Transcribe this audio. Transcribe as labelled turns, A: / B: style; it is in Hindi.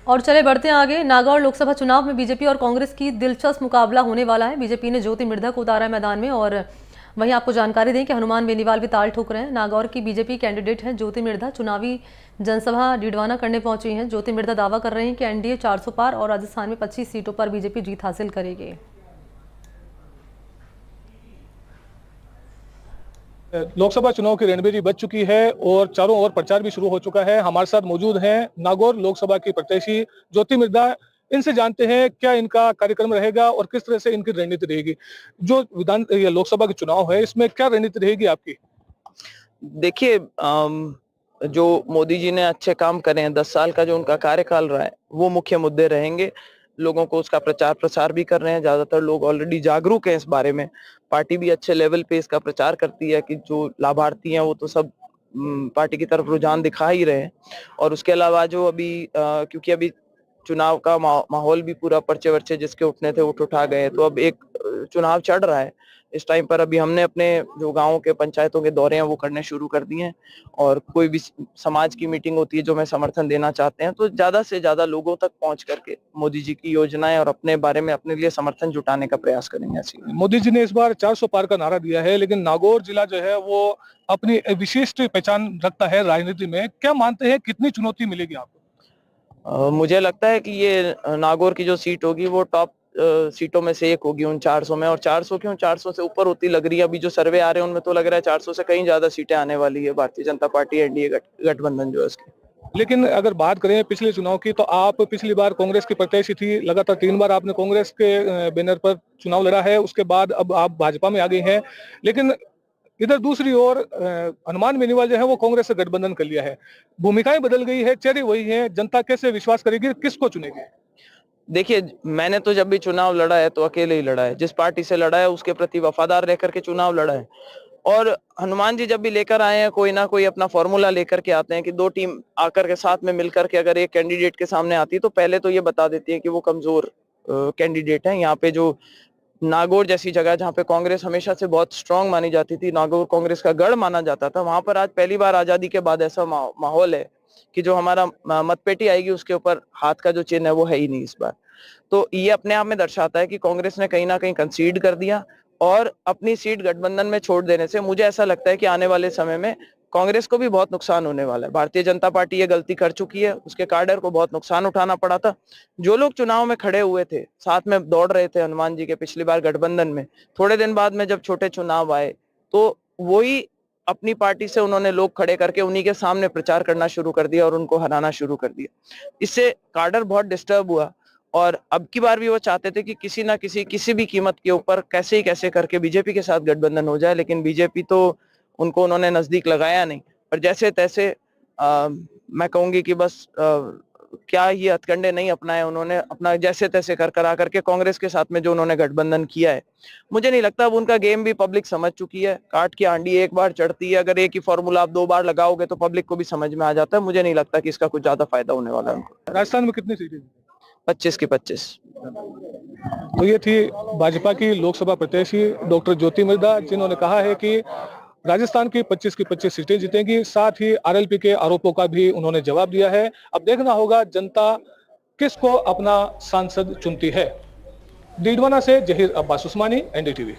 A: और चले बढ़ते हैं आगे। नागौर लोकसभा चुनाव में बीजेपी और कांग्रेस की दिलचस्प मुकाबला होने वाला है। बीजेपी ने ज्योति मिर्धा को उतारा है मैदान में, और वहीं आपको जानकारी दें कि हनुमान बेनीवाल भी ताल ठोक रहे हैं। नागौर की बीजेपी कैंडिडेट हैं ज्योति मिर्धा, चुनावी जनसभा डीडवाना करने पहुंची हैं। ज्योति मिर्धा दावा कर रहे हैं कि एनडीए 400 पार और राजस्थान में 25 सीटों पर बीजेपी जीत हासिल करेगी।
B: लोकसभा चुनाव की रणभेरी बज चुकी है और चारों ओर प्रचार भी शुरू हो चुका है। हमारे साथ मौजूद हैं नागौर लोकसभा की प्रत्याशी ज्योति मिर्धा। इनसे जानते हैं क्या इनका कार्यक्रम रहेगा और किस तरह से इनकी रणनीति रहेगी। जो लोकसभा के चुनाव है, इसमें क्या रणनीति रहेगी आपकी?
C: देखिए, जो मोदी जी ने अच्छे काम करे हैं, 10 साल का जो उनका कार्यकाल रहा है, वो मुख्य मुद्दे रहेंगे। लोगों को उसका प्रचार प्रसार भी कर रहे हैं। ज्यादातर लोग ऑलरेडी जागरूक हैं इस बारे में। पार्टी भी अच्छे लेवल पे इसका प्रचार करती है कि जो लाभार्थी हैं वो तो सब पार्टी की तरफ रुझान दिखा ही रहे हैं। और उसके अलावा जो अभी क्योंकि अभी चुनाव का माहौल भी पूरा पर्चे वर्चे जिसके उठने थे उठा गए, तो अब एक चुनाव चढ़ रहा है इस टाइम पर। अभी हमने अपने जो गाँव के पंचायतों के दौरे हैं वो करने शुरू कर दिए हैं, और कोई भी समाज की मीटिंग होती है जो में समर्थन देना चाहते हैं तो ज्यादा से ज्यादा लोगों तक पहुंच करके मोदी जी की योजनाएं और अपने बारे में अपने लिए समर्थन जुटाने का प्रयास करेंगे। ऐसी
B: मोदी जी ने इस बार 400 पार का नारा दिया है, लेकिन नागौर जिला जो है वो अपनी विशिष्ट पहचान रखता है राजनीति में। क्या मानते हैं कितनी चुनौती मिलेगी आपको?
C: मुझे लगता है कि ये नागौर की जो सीट होगी वो टॉप सीटों में से एक होगी उन 400 में। और 400 क्यों, 400 से ऊपर होती लग रही है। अभी जो सर्वे आ रहे हैं उनमें तो लग रहा है 400 से कहीं ज्यादा सीटें आने वाली है। भारतीय जनता पार्टी एनडीए गठबंधन जो है उसकी।
B: लेकिन अगर बात करें पिछले चुनाव की, तो आप पिछली बार कांग्रेस की प्रत्याशी थी। लगातार 3 बार आपने कांग्रेस के बैनर पर चुनाव लड़ा है। उसके बाद अब आप भाजपा में आ गए हैं। लेकिन इधर दूसरी ओर हनुमान बेनीवाल जो है वो कांग्रेस से गठबंधन कर लिया है। भूमिकाएं बदल गई है, चेहरे वही है। जनता कैसे विश्वास करेगी, किसको चुनेगी?
C: देखिए, मैंने तो जब भी चुनाव लड़ा है तो अकेले ही लड़ा है। जिस पार्टी से लड़ा है उसके प्रति वफादार रहकर के चुनाव लड़ा है। और हनुमान जी जब भी लेकर आए हैं कोई ना कोई अपना फॉर्मूला लेकर के आते हैं कि दो टीम आकर के साथ में मिलकर के अगर एक कैंडिडेट के सामने आती है तो पहले तो ये बता देती है कि वो कमजोर कैंडिडेट है। यहाँ पे जो नागौर जैसी जगह जहाँ पे कांग्रेस हमेशा से बहुत स्ट्रांग मानी जाती थी, नागौर कांग्रेस का गढ़ माना जाता था, वहां पर आज पहली बार आजादी के बाद ऐसा माहौल है कि जो हमारा मतपेटी आएगी उसके ऊपर हाथ का जो चिन्ह है वो है ही नहीं इस बार। तो ये अपने आप में दर्शाता है कि कांग्रेस ने कहीं ना कहीं कंसीड कर दिया, और अपनी सीट गठबंधन में छोड़ देने से मुझे ऐसा लगता है कि आने वाले समय में कांग्रेस को भी बहुत नुकसान होने वाला है। भारतीय जनता पार्टी ये गलती कर चुकी है, उसके काडर को बहुत नुकसान उठाना पड़ा था। जो लोग चुनाव में खड़े हुए थे, साथ में दौड़ रहे थे हनुमान जी के पिछली बार गठबंधन में, थोड़े दिन बाद में जब छोटे चुनाव आए तो वही अपनी पार्टी से उन्होंने लोग खड़े करके उन्हीं के सामने प्रचार करना शुरू कर दिया और उनको हराना शुरू कर दिया। इससे काडर बहुत डिस्टर्ब हुआ, और अब की बार भी वो चाहते थे कि किसी ना किसी भी कीमत के ऊपर कैसे ही कैसे करके बीजेपी के साथ गठबंधन हो जाए। लेकिन बीजेपी तो उनको उन्होंने नजदीक लगाया नहीं, और जैसे तैसे मैं कहूंगी कि बस क्या ही हथकंडे नहीं अपनाए उन्होंने, अपना जैसे तैसे कर करा करके कांग्रेस के साथ में जो उन्होंने गठबंधन किया है। मुझे नहीं लगता, अब उनका गेम भी पब्लिक समझ चुकी है। काट की आंडी एक बार चढ़ती है, अगर एक ही फॉर्मूला आप 2 बार लगाओगे तो पब्लिक को भी समझ में आ जाता है। मुझे नहीं लगता कि इसका कुछ ज्यादा फायदा होने वाला है उनको।
B: राजस्थान में कितनी सीटें?
C: 25 की 25।
B: तो ये थी भाजपा की लोकसभा प्रत्याशी डॉक्टर ज्योति मिर्धा, जिन्होंने कहा है कि राजस्थान की 25 की 25 सीटें जीतेंगी। साथ ही आरएलपी के आरोपों का भी उन्होंने जवाब दिया है। अब देखना होगा जनता किसको अपना सांसद चुनती है। डीडवाना से जहीर अब्बास उस्मानी, एनडीटीवी।